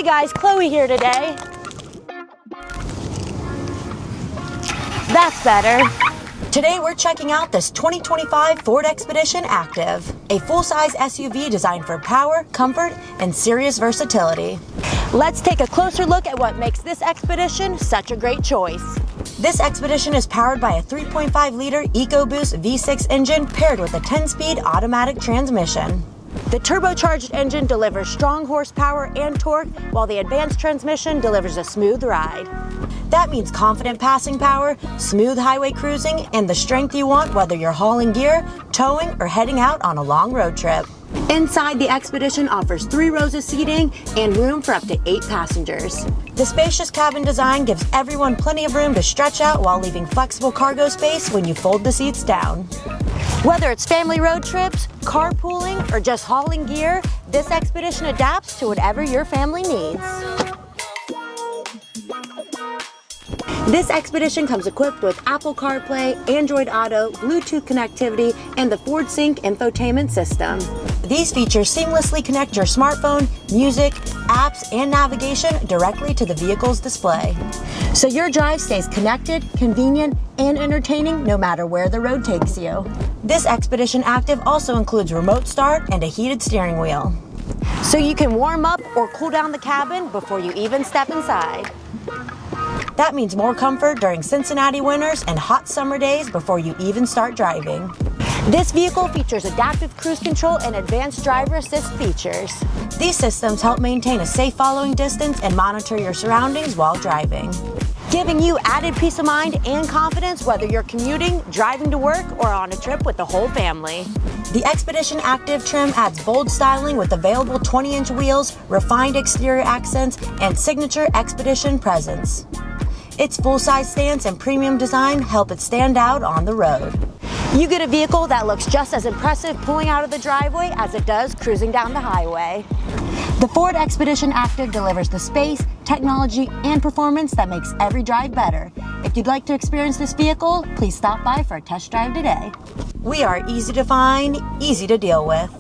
guys, Chloe here today. That's better. Today we're checking out this 2025 Ford Expedition Active, a full-size SUV designed for power, comfort, and serious versatility. Let's take a closer look at what makes this Expedition such a great choice. This Expedition is powered by a 3.5-liter EcoBoost V6 engine paired with a 10-speed automatic transmission. The turbocharged engine delivers strong horsepower and torque, while the advanced transmission delivers a smooth ride. That means confident passing power, smooth highway cruising, and the strength you want whether you're hauling gear, towing, or heading out on a long road trip. Inside, the Expedition offers 3 rows of seating and room for up to 8 passengers. The spacious cabin design gives everyone plenty of room to stretch out while leaving flexible cargo space when you fold the seats down. Whether it's family road trips, carpooling, or just hauling gear, this Expedition adapts to whatever your family needs. This Expedition comes equipped with Apple CarPlay, Android Auto, Bluetooth connectivity, and the Ford Sync infotainment system. These features seamlessly connect your smartphone, music, apps, and navigation directly to the vehicle's display. So your drive stays connected, convenient, and entertaining no matter where the road takes you. This Expedition Active also includes remote start and a heated steering wheel. So you can warm up or cool down the cabin before you even step inside. That means more comfort during Cincinnati winters and hot summer days before you even start driving. This vehicle features adaptive cruise control and advanced driver assist features. These systems help maintain a safe following distance and monitor your surroundings while driving, giving you added peace of mind and confidence whether you're commuting, driving to work, or on a trip with the whole family. The Expedition Active trim adds bold styling with available 20-inch wheels, refined exterior accents, and signature Expedition presence. Its full-size stance and premium design help it stand out on the road. You get a vehicle that looks just as impressive pulling out of the driveway as it does cruising down the highway. The Ford Expedition Active delivers the space, technology, and performance that makes every drive better. If you'd like to experience this vehicle, please stop by for a test drive today. We are easy to find, easy to deal with.